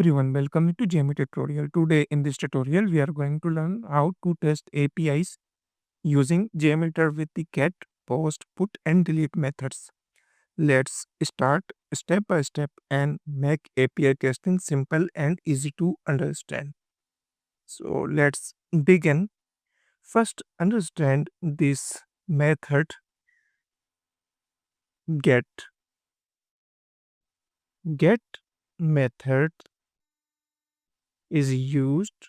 Everyone, welcome to JMeter tutorial. Today in this tutorial, we are going to learn how to test APIs using JMeter with the get, post, put and delete methods. Let's start step by step and make API testing simple and easy to understand. So let's begin. First, understand this method get. Get method is used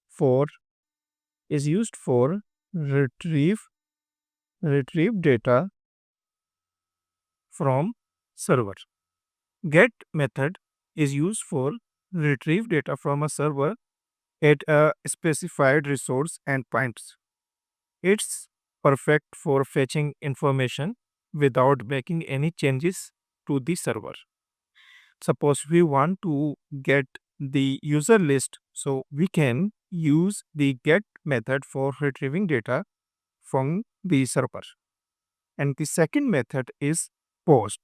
for retrieve data from server. Get method is used for retrieve data from a server at a specified resource endpoints. It's perfect for fetching information without making any changes to the server. Suppose we want to get the user list, so we can use the get method for retrieving data from the server. And the second method is post.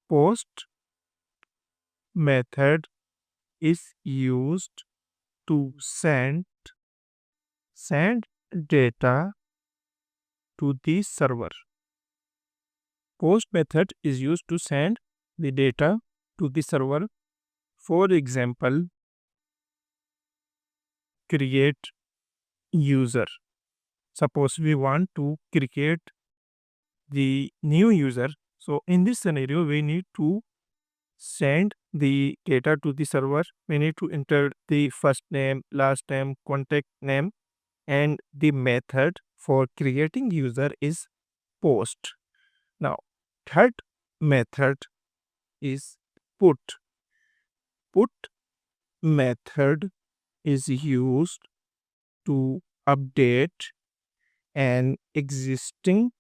Post method is used to send data to the server. Post method is used to send the data to the server. For example, create user. Suppose we want to create the new user. So in this scenario, we need to send the data to the server. We need to enter the first name, last name, contact name, and the method for creating user is post. Now, third method is put. Put method is used to update an existing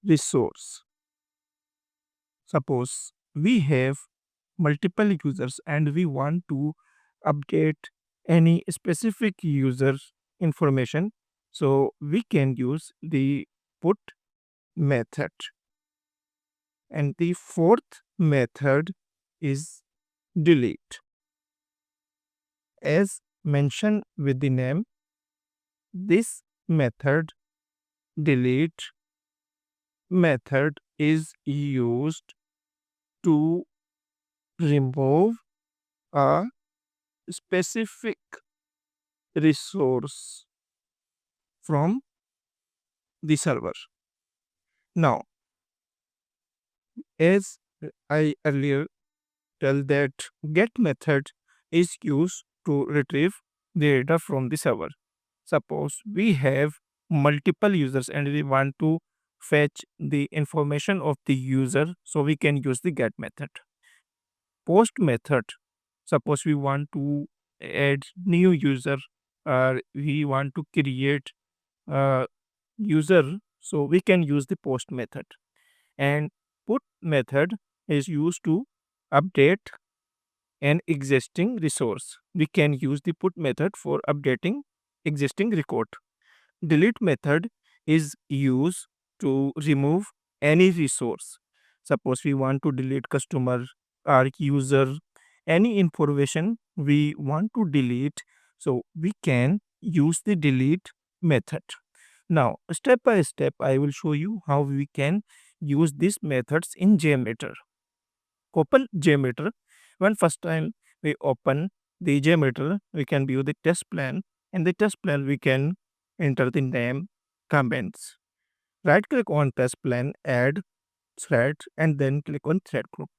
resource. Suppose we have multiple users and we want to update any specific user information, so we can use the put method. And the fourth method is delete. As mentioned with the name, this method delete method is used to remove a specific resource from the server. Now, as I earlier tell that get method is used to retrieve the data from the server. Suppose we have multiple users and we want to fetch the information of the user, so we can use the get method. Post method, suppose we want to add new user or we want to create a user, so we can use the post method. And put method is used to update an existing resource. We can use the put method for updating existing record. Delete method is used to remove any resource. Suppose we want to delete customer or user, any information we want to delete, so we can use the delete method. Now, step by step, I will show you how we can use these methods in JMeter. Open JMeter. When first time we open the JMeter, we can view the test plan. In the test plan, we can enter the name, comments. Right click on test plan, add thread, and then click on thread group.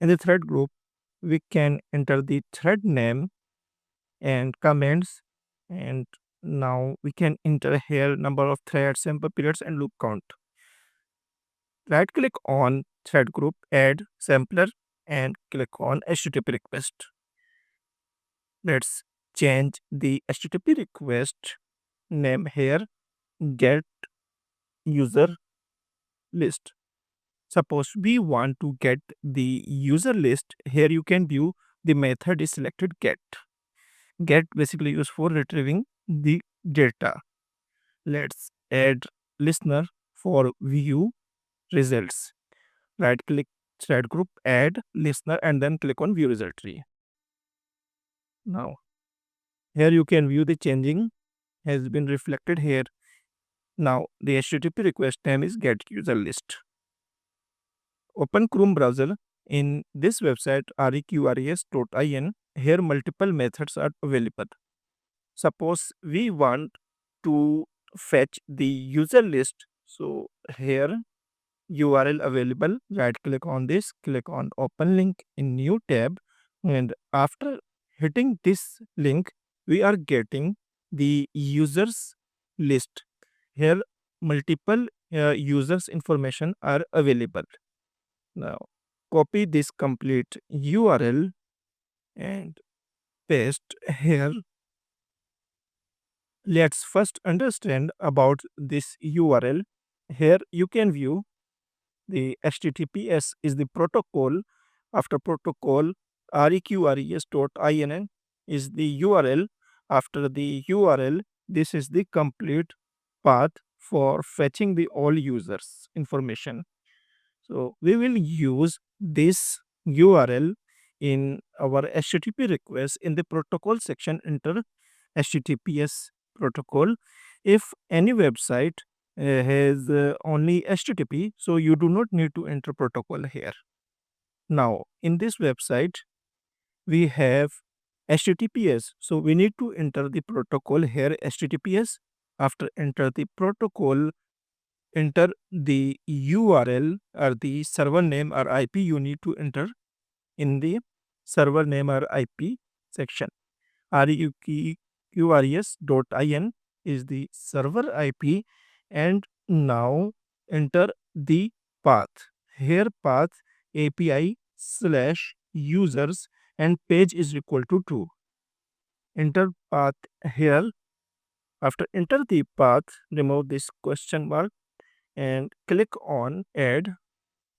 In the thread group, we can enter the thread name and comments, and now we can enter here number of threads, sample periods, and loop count. Right click on thread group, add sampler, and click on HTTP request. Let's change the HTTP request name here, get user list. Suppose we want to get the user list, here you can view the method is selected get. Get basically used for retrieving the data. Let's add listener for view results. Right click thread group, add listener, and then click on view result tree. Now, here you can view the changing has been reflected here. Now, the HTTP request name is get user list. Open Chrome browser. In this website reqres.in, here multiple methods are available. Suppose we want to fetch the user list. So here URL available, right click on this, click on open link in new tab, and after hitting this link we are getting the users list. Here multiple users information are available. Now copy this complete URL and paste here. Let's first understand about this URL. Here you can view the HTTPS is the protocol. After protocol, reqres.in is the URL. After the URL, this is the complete path for fetching the all users information. So we will use this URL in our HTTP request. In the protocol section, enter HTTPS protocol. If any website has only HTTP, so you do not need to enter protocol here. Now, in this website, we have HTTPS. So we need to enter the protocol here, HTTPS. After enter the protocol, enter the URL or the server name or IP you need to enter in the server name or IP section. reqres.in is the server IP, and now enter the path. Here path API slash users and page is equal to 2. Enter path here. After enter the path, remove this question mark and click on add.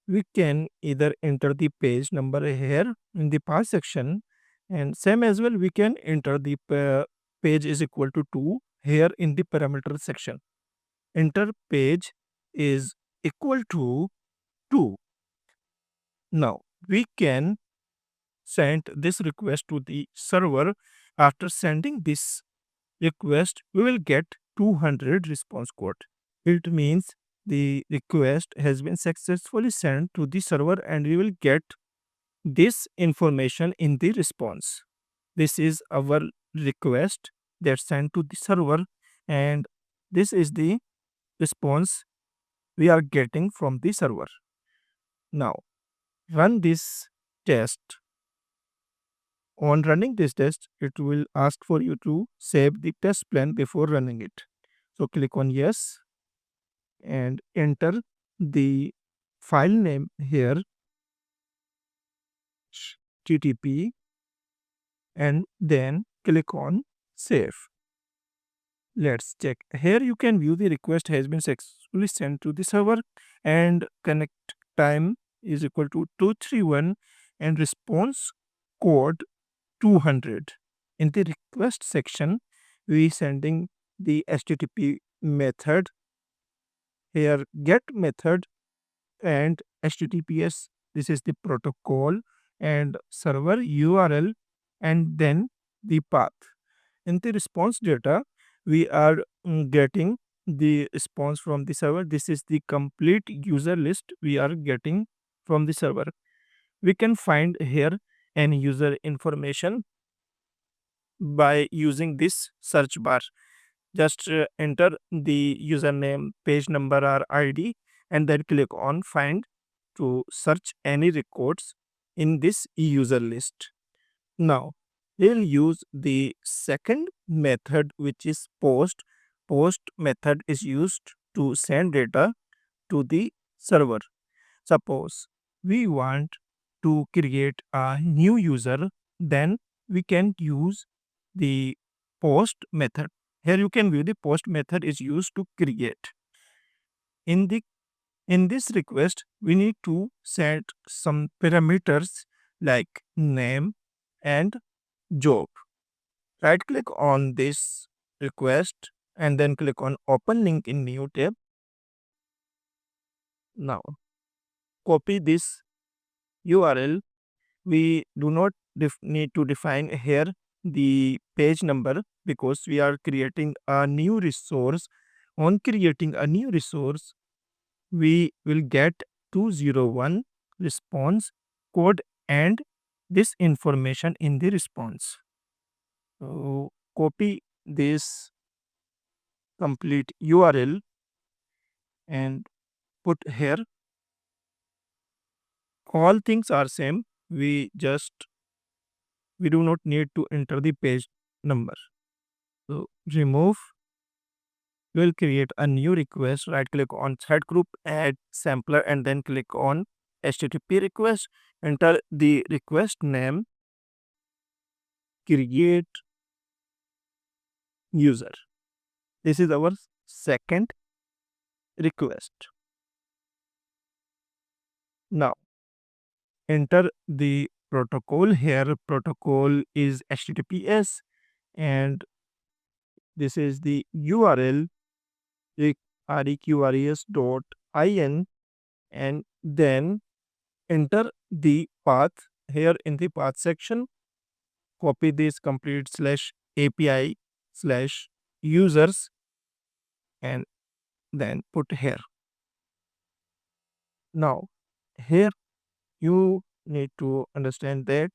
We can either enter the page number here in the path section, and same as well we can enter the page is equal to 2 here in the parameter section. Enter page is equal to 2. Now we can send this request to the server. After sending this request, we will get 200 response code. It means the request has been successfully sent to the server and we will get this information in the response. This is our request that's sent to the server, and this is the response we are getting from the server. Now, run this test. On running this test, it will ask for you to save the test plan before running it. So click on yes and enter the file name here, http, and then click on save. Let's check. Here you can view the request has been successfully sent to the server and connect time is equal to 231 and response code 200. In the request section, we sending the HTTP method here get method and HTTPS. This is the protocol and server URL and then the path. In the response data, we are getting the response from the server. This is the complete user list we are getting from the server. We can find here any user information by using this search bar. Just enter the username, page number or ID and then click on find to search any records in this user list. Now, we'll use the second method, which is post. Post method is used to send data to the server. Suppose we want to create a new user, then we can use the post method. Here you can view the post method is used to create. In this request, we need to set some parameters like name and job. Right click on this request and then click on open link in new tab. Now copy this URL, we do not need to define here the page number because we are creating a new resource. On creating a new resource, we will get 201 response code and this information in the response. So copy this complete URL and put here. All things are same. We do not need to enter the page number. So remove. We'll create a new request. Right click on thread group, add sampler, and then click on HTTP request. Enter the request name, create user. This is our second request. Now enter the protocol here. Protocol is HTTPS and this is the URL reqres.in, and then enter the path here in the path section. Copy this complete /API/users and then put here. Now here you need to understand that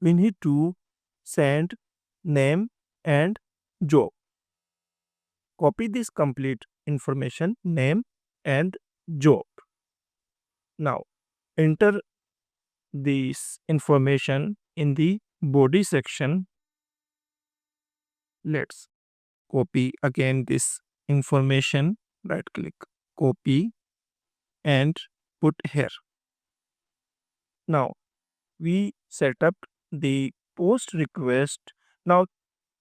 we need to send name and job. Copy this complete information, name and job. Now enter this information in the body section. Let's copy again this information. Right click, copy and put here. Now we set up the post request. Now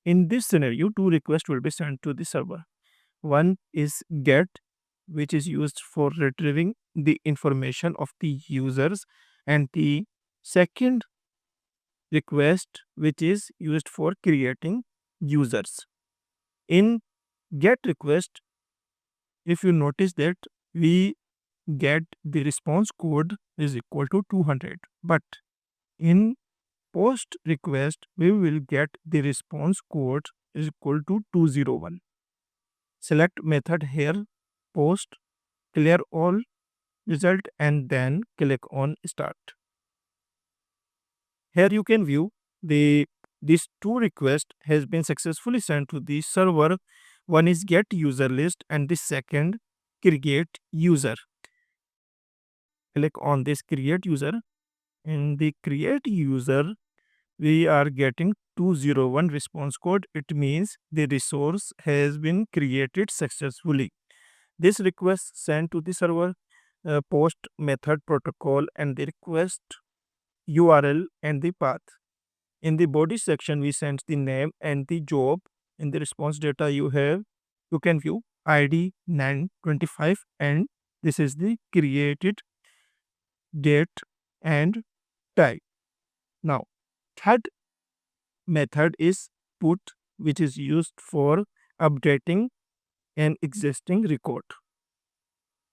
in this scenario, two requests will be sent to the server. One is get, which is used for retrieving the information of the users, and the second request, which is used for creating users. In get request, if you notice that we get the response code is equal to 200, but in post request we will get the response code is equal to 201. Select method here, post, clear all result, and then click on start. Here you can view these two requests has been successfully sent to the server. One is get user list and the second create user. Click on this create user. In the create user, we are getting 201 response code. It means the resource has been created successfully. This request sent to the server, post method protocol and the request URL and the path. In the body section, we sent the name and the job. In the response data you can view ID 925 and this is the created date and time. Now, third method is put, which is used for updating an existing record.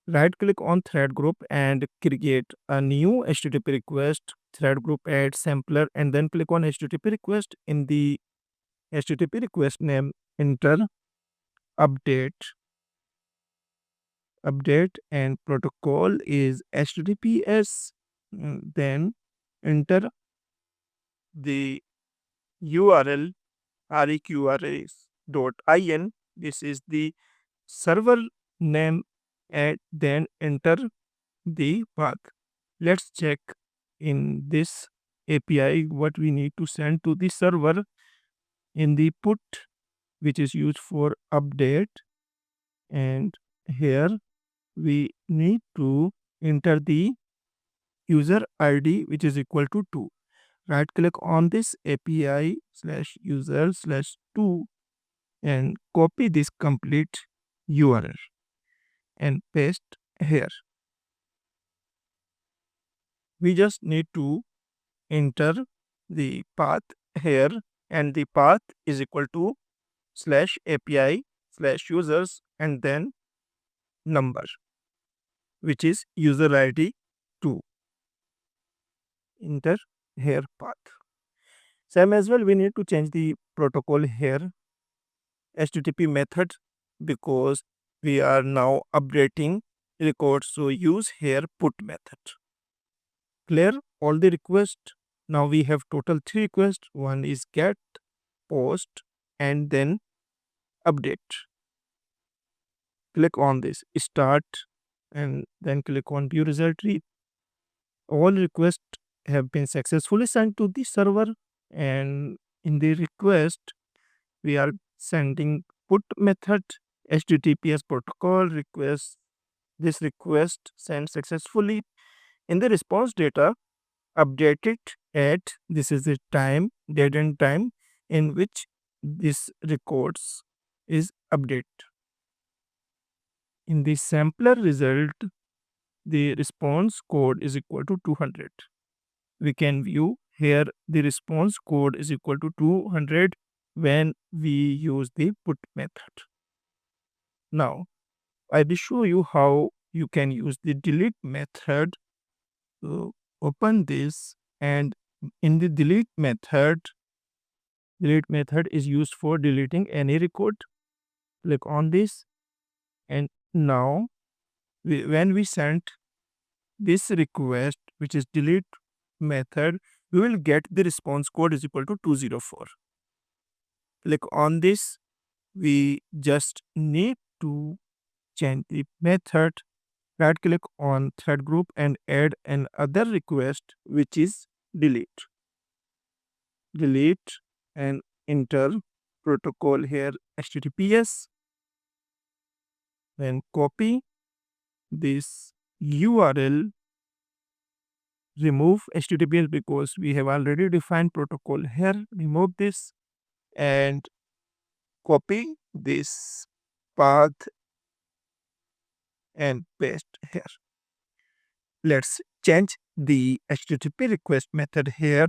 Right click on thread group and create a new HTTP request. Thread group add sampler and then click on HTTP request. In the HTTP request name, enter update and protocol is HTTPS. Then enter the URL reqres.in. This is the server name and then enter the path. Let's check in this API what we need to send to the server. In the put, which is used for update, and here we need to enter the user ID which is equal to 2. Right click on this API/user/2 and copy this complete URL and paste here. We just need to enter the path here, and the path is equal to /API/users and then number, which is user ID 2. enter here path. Same as well, we need to change the protocol here HTTP method because we are now updating records. So use here put method. Clear all the requests. Now we have total 3 requests. One is get, post, and then update. Click on this start and then click on view result read. All requests have been successfully sent to the server, and in the request we are sending put method https protocol request. This request sent successfully. In the response data updated at this is the time date and time in which this records is update. In the sampler result the response code is equal to 200. We can view here the response code is equal to 200 when we use the put method. Now, I will show you how you can use the delete method. So, open this, and in the delete method is used for deleting any record. Click on this, and now when we send this request, which is delete method, we will get the response code is equal to 204. Click on this. We just need to change the method. Right click on thread group and add another request, which is delete. Delete and enter protocol here https. Then copy this URL, remove https because we have already defined protocol here. Remove this and copy this path and paste here. Let's change the HTTP request method here.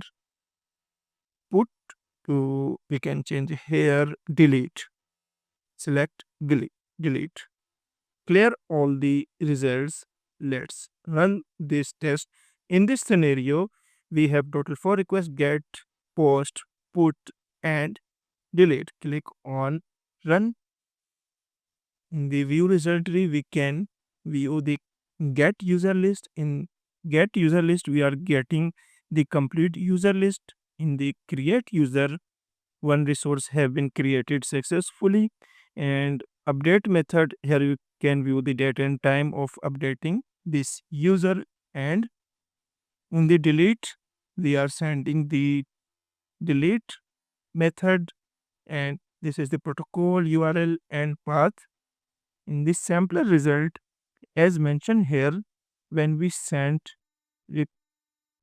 Put to, we can change here delete. Select delete. Clear all the results. Let's run this test. In this scenario, we have total 4 requests: get, post, put, and delete. Click on run. In the view result tree, we can view the get user list. In get user list, we are getting the complete user list. In the create user, one resource have been created successfully. And update method, here you can view the date and time of updating this user. And in the delete, we are sending the delete method, and this is the protocol URL and path. In this sampler result, as mentioned here, when we send the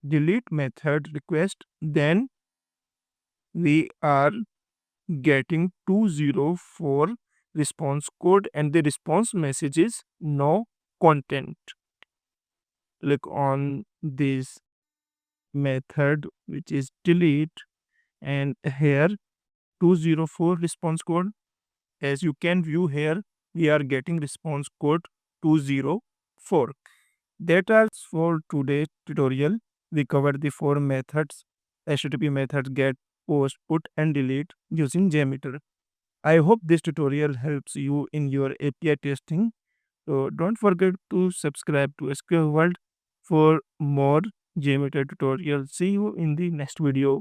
delete method request, then we are getting 204 response code, and the response message is no content. Click on this method, which is delete, and here 204 response code. As you can view here, we are getting response code 204. That's for today's tutorial. We covered the 4 methods: HTTP methods, get, post, put, and delete using JMeter. I hope this tutorial helps you in your API testing. So don't forget to subscribe to SQL World for more JMeter tutorials. See you in the next video.